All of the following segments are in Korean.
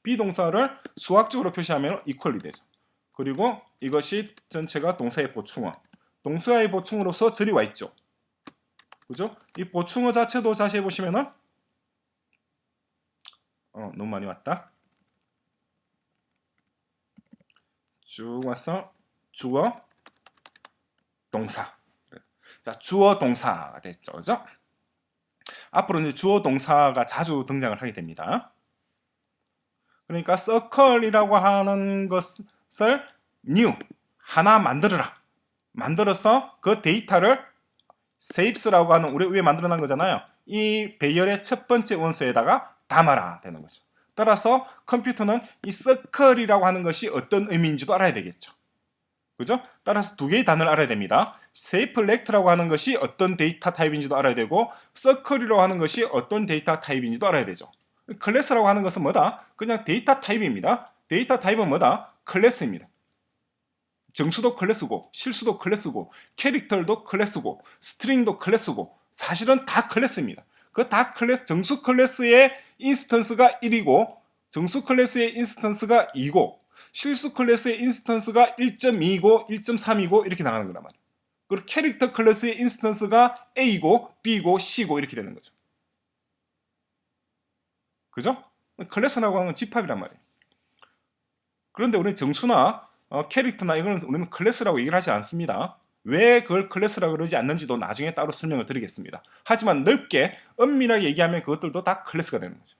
비동사를 수학적으로 표시하면 equal이 되죠. 그리고 이것이 전체가 동사의 보충어. 동사의 보충으로서 절이 와 있죠. 그죠? 이 보충어 자체도 자세히 보시면은 너무 많이 왔다. 쭉 와서 주어, 동사. 자, 주어, 동사가 됐죠. 그죠? 앞으로 이제 주어, 동사가 자주 등장을 하게 됩니다. 그러니까 circle이라고 하는 것을 new, 하나 만들어라. 만들어서 그 데이터를 쉐입스라고 하는 우리 위에 만들어놓은 거잖아요. 이 배열의 첫 번째 원소에다가 담아라 되는 거죠. 따라서 컴퓨터는 이 서클이라고 하는 것이 어떤 의미인지도 알아야 되겠죠. 그죠? 따라서 두 개의 단어를 알아야 됩니다. 세이플렉트라고 하는 것이 어떤 데이터 타입인지도 알아야 되고 서클이라고 하는 것이 어떤 데이터 타입인지도 알아야 되죠. 클래스라고 하는 것은 뭐다? 그냥 데이터 타입입니다. 데이터 타입은 뭐다? 클래스입니다. 정수도 클래스고 실수도 클래스고 캐릭터도 클래스고 스트링도 클래스고 사실은 다 클래스입니다. 그 다 클래스, 정수 클래스의 인스턴스가 1이고 정수 클래스의 인스턴스가 2고 실수 클래스의 인스턴스가 1.2고 1.3이고 이렇게 나가는 거란 말이에요. 그리고 캐릭터 클래스의 인스턴스가 A고 B고 C고 이렇게 되는 거죠. 그죠? 클래스라고 하는 건 집합이란 말이에요. 그런데 우리 정수나 캐릭터나 이거는 우리는 클래스라고 얘기를 하지 않습니다. 왜 그걸 클래스라고 그러지 않는지도 나중에 따로 설명을 드리겠습니다. 하지만 넓게 엄밀하게 얘기하면 그것들도 다 클래스가 되는 거죠.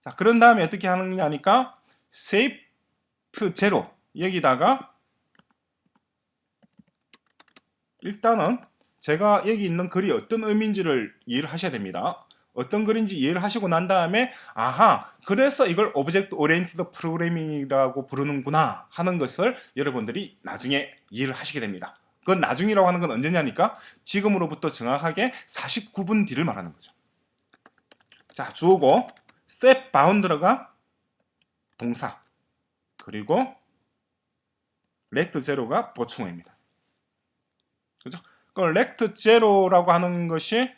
자, 그런 다음에 어떻게 하느냐 하니까 shape 제로 여기다가 일단은 제가 여기 있는 글이 어떤 의미인지를 이해를 하셔야 됩니다. 어떤 글인지 이해를 하시고 난 다음에 아하, 그래서 이걸 오브젝트 오리엔티드 프로그래밍이라고 부르는구나 하는 것을 여러분들이 나중에 이해를 하시게 됩니다. 그건 나중이라고 하는 건 언제냐니까 지금으로부터 정확하게 49분 뒤를 말하는 거죠. 자, 주어고 set bound가 동사 그리고 rect zero가 보충어입니다. 그죠? 그럼 rect zero라고 하는 것이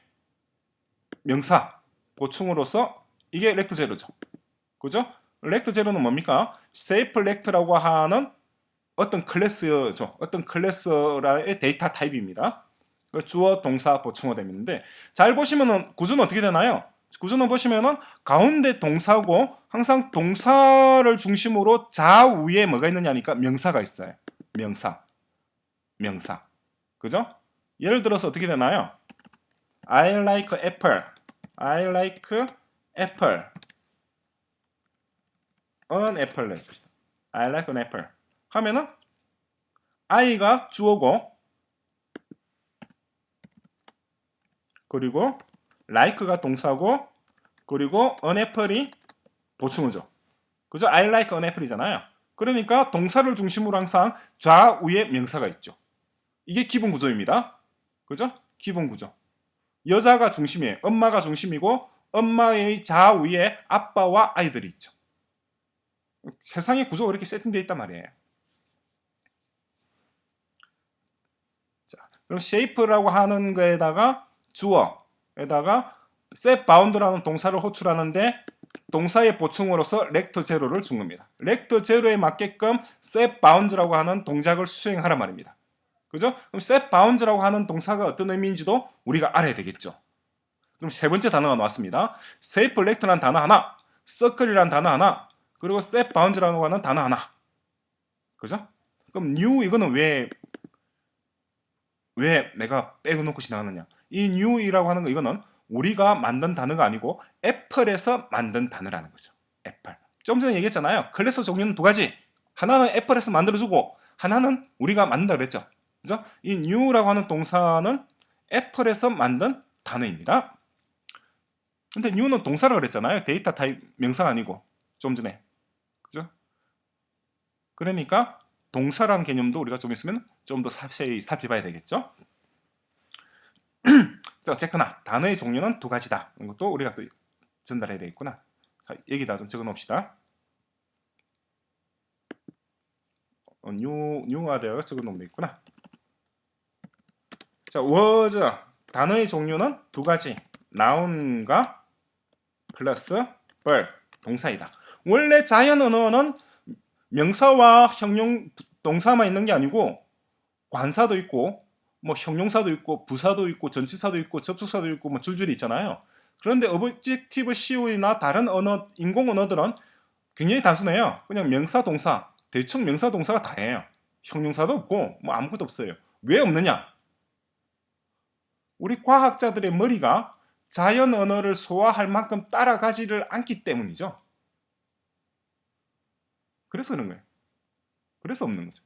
명사 보충으로서 이게 rect zero죠. 그죠? rect zero는 뭡니까? safe rect라고 하는 어떤 클래스죠. 어떤 클래스의 데이터 타입입니다. 주어, 동사, 보충어 되는데 잘 보시면은 구조는 어떻게 되나요? 구조는 보시면은 가운데 동사고 항상 동사를 중심으로 좌우에 뭐가 있느냐니까 명사가 있어요. 명사. 그죠? 예를 들어서 어떻게 되나요? I like apple. I like apple. An apple. I like an apple. 하면은 I가 주어고 그리고 like가 동사고 그리고 an apple이 보충어죠. 그죠? I like an apple이잖아요. 그러니까 동사를 중심으로 항상 좌우에 명사가 있죠. 이게 기본 구조입니다. 그죠? 기본 구조. 여자가 중심이에요. 엄마가 중심이고 엄마의 좌우에 아빠와 아이들이 있죠. 세상의 구조가 이렇게 세팅되어 있단 말이에요. 자, 그럼 shape라고 하는 거에다가 주어에다가 set bound라는 동사를 호출하는데 동사의 보충으로서 rect zero를 준 겁니다. rect zero에 맞게끔 set bound라고 하는 동작을 수행하란 말입니다. 그죠? 그럼 set bounds라고 하는 동사가 어떤 의미인지도 우리가 알아야 되겠죠. 그럼 세 번째 단어가 나왔습니다. safe rect라는 단어 하나, circle이라는 단어 하나, 그리고 set bounds라고 하는 단어 하나. 그죠? 그럼 new 이거는 왜 내가 빼놓고 지나가느냐? 이 new이라고 하는 거 이거는 우리가 만든 단어가 아니고 애플에서 만든 단어라는 거죠. 애플. 좀 전에 얘기했잖아요. 클래스 종류는 두 가지. 하나는 애플에서 만들어주고 하나는 우리가 만든다 그랬죠. 그죠? 이 new라고 하는 동사는 애플에서 만든 단어입니다. 근데 new는 동사라 그랬잖아요. 데이터 타입 명사가 아니고 좀 전에. 그죠? 그러니까 동사라는 개념도 우리가 좀 있으면 좀 더 자세히 살펴봐야 되겠죠. 자, 어쨌거나 단어의 종류는 두 가지다. 이런 것도 우리가 또 전달해야 되겠구나. 자, 여기다 좀 적어 놓읍시다. 뉴가 되어 적어 놓으면 되겠구나. 자, was 단어의 종류는 두 가지. noun과 플러스 bird 동사이다. 원래 자연 언어는 명사와 형용 동사만 있는 게 아니고 관사도 있고 뭐 형용사도 있고 부사도 있고 전치사도 있고 접속사도 있고 뭐 줄줄이 있잖아요. 그런데 objective CO나 다른 언어 인공 언어들은 굉장히 단순해요. 그냥 명사 동사 대충 명사 동사가 다예요. 형용사도 없고 뭐 아무것도 없어요. 왜 없느냐? 우리 과학자들의 머리가 자연 언어를 소화할 만큼 따라가지를 않기 때문이죠. 그래서 그런 거예요. 그래서 없는 거죠.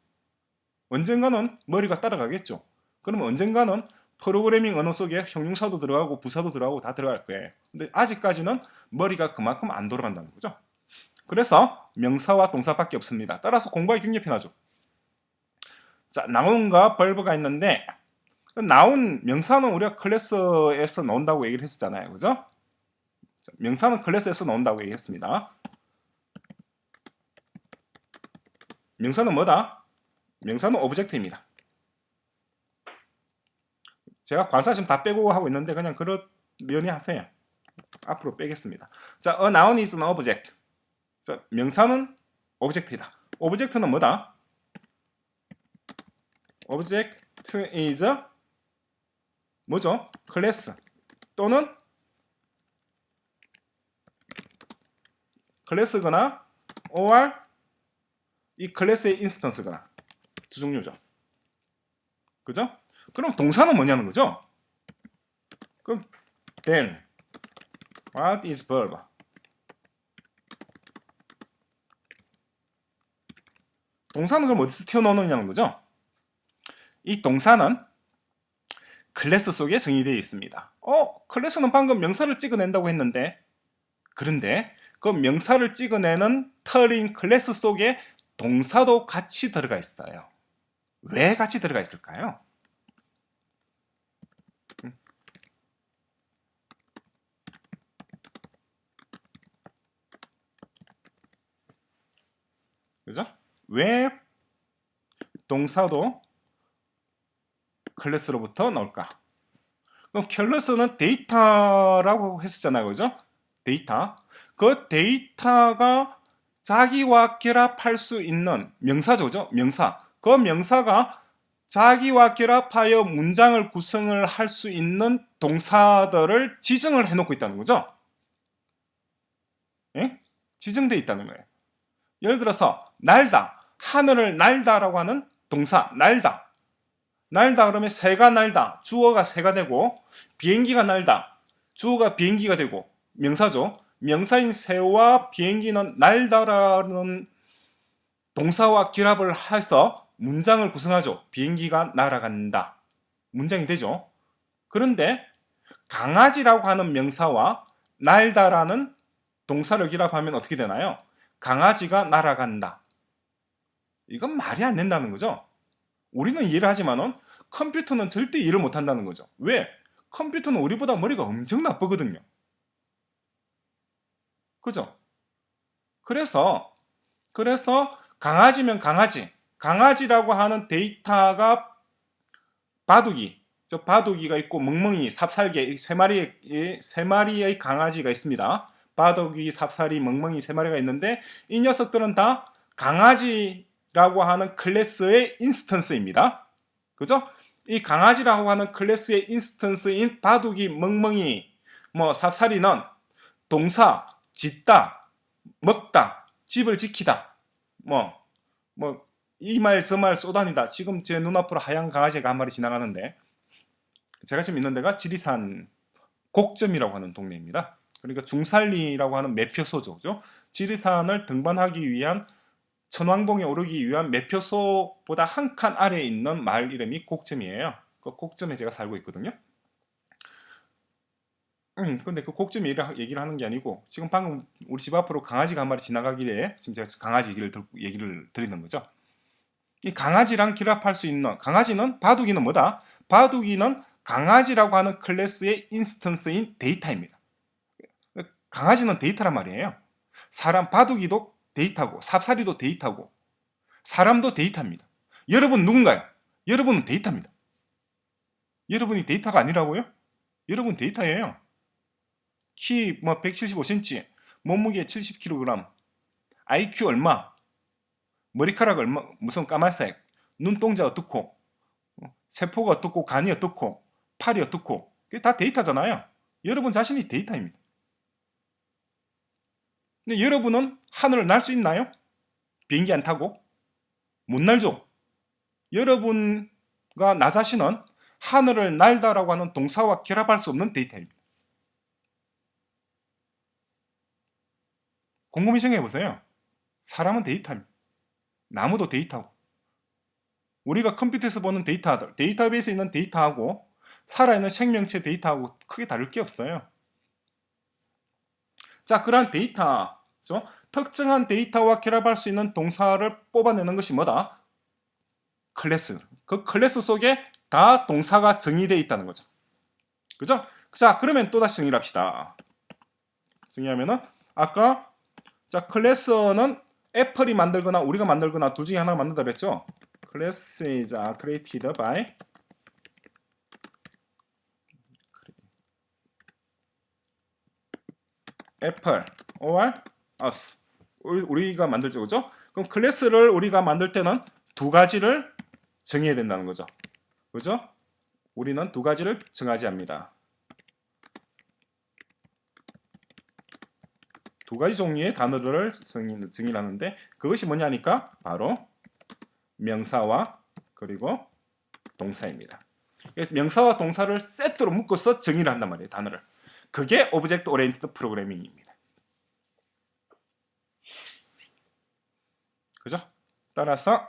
언젠가는 머리가 따라가겠죠. 그러면 언젠가는 프로그래밍 언어 속에 형용사도 들어가고 부사도 들어가고 다 들어갈 거예요. 근데 아직까지는 머리가 그만큼 안 돌아간다는 거죠. 그래서 명사와 동사밖에 없습니다. 따라서 공부하기 굉장히 편하죠. 자, 나온과 벌브가 있는데 나온 명사는 우리가 클래스에서 나온다고 얘기를 했었잖아요. 그죠? 자, 명사는 클래스에서 나온다고 얘기했습니다. 명사는 뭐다? 명사는 오브젝트입니다. 제가 관사 지금 다 빼고 하고 있는데 그냥 그러려니 하세요. 앞으로 빼겠습니다. 자, a noun is an object. 자, 명사는 오브젝트이다. 오브젝트는 뭐다? object is 뭐죠? 클래스 또는 클래스거나 or 이 클래스의 인스턴스거나 두 종류죠. 그죠? 그럼 동사는 뭐냐는 거죠? 그럼 then what is verb? 동사는 그럼 어디서 튀어나오느냐는 거죠? 이 동사는 클래스 속에 정의되어 있습니다. 클래스는 방금 명사를 찍어낸다고 했는데 그런데 그 명사를 찍어내는 털인 클래스 속에 동사도 같이 들어가 있어요. 왜 같이 들어가 있을까요? 그죠? 왜 동사도 클래스로부터 나올까? 그럼 클래스는 데이터라고 했었잖아요. 그죠? 데이터. 그 데이터가 자기와 결합할 수 있는 명사죠. 그죠? 명사. 그 명사가 자기와 결합하여 문장을 구성을 할 수 있는 동사들을 지정을 해놓고 있다는 거죠. 예? 지정되어 있다는 거예요. 예를 들어서 날다, 하늘을 날다라고 하는 동사 날다. 날다 그러면 새가 날다, 주어가 새가 되고 비행기가 날다, 주어가 비행기가 되고 명사죠. 명사인 새와 비행기는 날다라는 동사와 결합을 해서 문장을 구성하죠. 비행기가 날아간다. 문장이 되죠. 그런데 강아지라고 하는 명사와 날다라는 동사를 결합하면 어떻게 되나요? 강아지가 날아간다. 이건 말이 안 된다는 거죠. 우리는 이해를 하지만은 컴퓨터는 절대 이해를 못 한다는 거죠. 왜? 컴퓨터는 우리보다 머리가 엄청 나쁘거든요. 그죠? 그래서 강아지면 강아지라고 하는 데이터가 바둑이, 바둑이가 있고 멍멍이, 삽살개 세 마리의 강아지가 있습니다. 바둑이, 삽살이, 멍멍이 세 마리가 있는데 이 녀석들은 다 강아지라고 하는 클래스의 인스턴스입니다. 그죠? 이 강아지라고 하는 클래스의 인스턴스인 바둑이, 멍멍이, 삽살이는 동사, 짓다, 먹다, 집을 지키다, 이 말 저 말 쏘다니다. 지금 제 눈앞으로 하얀 강아지가 한 마리 지나가는데 제가 지금 있는 데가 지리산 곡점이라고 하는 동네입니다. 그러니까 중산리라고 하는 매표소죠. 그죠? 지리산을 등반하기 위한 천왕봉에 오르기 위한 매표소보다 한 칸 아래에 있는 마을 이름이 곡점이에요. 그 곡점에 제가 살고 있거든요. 근데 그 곡점 얘기를 하는 게 아니고 지금 방금 우리 집 앞으로 강아지가 한 마리 지나가길래 지금 제가 강아지 얘기를 드리는 거죠. 이 강아지랑 결합할 수 있는 강아지는 바둑이는 뭐다? 바둑이는 강아지라고 하는 클래스의 인스턴스인 데이터입니다. 강아지는 데이터란 말이에요. 사람 바둑이도 데이터고 삽살이도 데이터고 사람도 데이터입니다. 여러분 누군가요? 여러분은 데이터입니다. 여러분이 데이터가 아니라고요? 여러분 데이터예요. 키 175cm, 몸무게 70kg, IQ 얼마, 머리카락 얼마, 무슨 까만색, 눈동자 어떻고, 세포가 어떻고, 간이 어떻고, 팔이 어떻고, 그게 다 데이터잖아요. 여러분 자신이 데이터입니다. 근데 여러분은 하늘을 날 수 있나요? 비행기 안 타고? 못 날죠. 여러분과 나 자신은 하늘을 날다라고 하는 동사와 결합할 수 없는 데이터입니다. 곰곰이 생각해 보세요. 사람은 데이터입니다. 나무도 데이터고, 우리가 컴퓨터에서 보는 데이터베이스에 있는 데이터하고 살아있는 생명체 데이터하고 크게 다를 게 없어요. 자, 그러한 데이터, 그렇죠? 특정한 데이터와 결합할 수 있는 동사를 뽑아내는 것이 뭐다? 클래스. 그 클래스 속에 다 동사가 정의되어 있다는 거죠. 그죠? 자, 그러면 또다시 정의를 합시다. 정의하면은 아까 자, 클래스는 애플이 만들거나 우리가 만들거나 둘 중에 하나가 만든다 그랬죠? Class is created by Apple or us. 우리가 만들죠, 그죠? 그럼 클래스를 우리가 만들 때는 두 가지를 정해야 된다는 거죠. 그죠? 우리는 두 가지를 정하지 합니다. 두 가지 종류의 단어들을 정의를 하는데 그것이 뭐냐니까 바로 명사와 그리고 동사입니다. 명사와 동사를 세트로 묶어서 정의를 한단 말이에요, 단어를. 그게 오브젝트 오리엔티드 프로그래밍입니다. 그죠? 따라서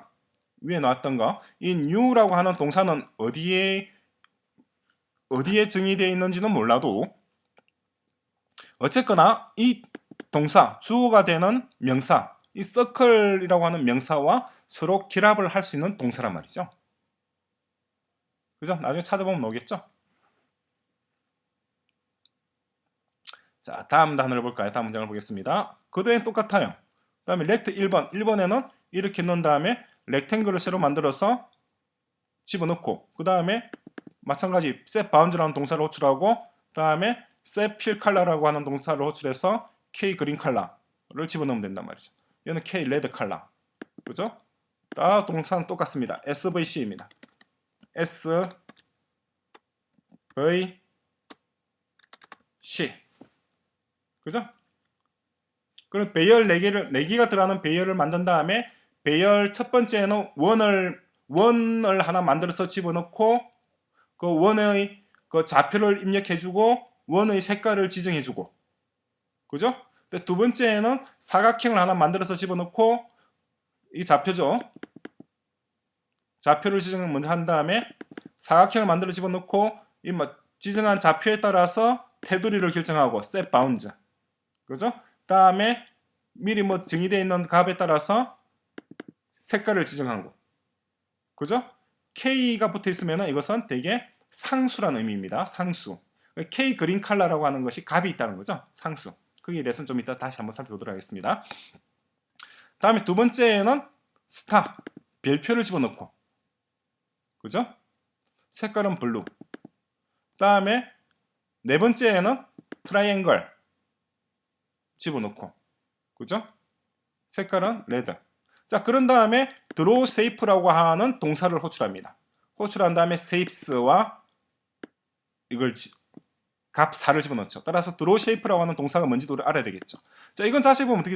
위에 나왔던 거, 이 new라고 하는 동사는 어디에 정의되어 있는지는 몰라도 어쨌거나 이 동사, 주어가 되는 명사, 이 circle이라고 하는 명사와 서로 결합을 할 수 있는 동사란 말이죠. 그죠? 나중에 찾아보면 나오겠죠? 자, 다음 단어를 볼까요? 다음 문장을 보겠습니다. 그도엔 똑같아요. 그 다음에 렉트 1번. 1번에는 이렇게 넣은 다음에 렉탱글을 새로 만들어서 집어넣고 그 다음에 마찬가지 set bounds라는 동사를 호출하고 그 다음에 set fill color라고 하는 동사를 호출해서 K 그린 컬러를 집어넣으면 된단 말이죠. 얘는 K 레드 컬러. 그죠? 다 동사는 똑같습니다. SVC입니다. SVC. 그죠? 그럼 배열 4개가 들어가는 배열을 만든 다음에 배열 첫 번째는 원을 하나 만들어서 집어넣고 그 원의 그 좌표를 입력해주고 원의 색깔을 지정해주고 그죠? 두 번째는 사각형을 하나 만들어서 집어넣고 이 좌표죠. 좌표를 지정을 먼저 한 다음에 사각형을 만들어 집어넣고 이 지정한 좌표에 따라서 테두리를 결정하고 set bounds. 그죠? 다음에 미리 정의되어 있는 값에 따라서 색깔을 지정하고 그죠? K가 붙어 있으면 이것은 되게 상수라는 의미입니다. 상수. K 그린 컬러라고 하는 것이 값이 있다는 거죠. 상수. 거기에 대해서는 좀 이따 다시 한번 살펴보도록 하겠습니다. 다음에 두 번째는 스타, 별표를 집어넣고 그죠? 색깔은 블루. 다음에 네 번째에는 트라이앵글 집어넣고 그죠? 색깔은 레드. 자, 그런 다음에 draw shape라고 하는 동사를 호출합니다. 호출한 다음에 shapes와 이걸 값 4를 집어넣죠. 따라서 draw shape라고 하는 동사가 뭔지도 알아야 되겠죠. 자, 이건 자세히 보면 어떻게 되냐?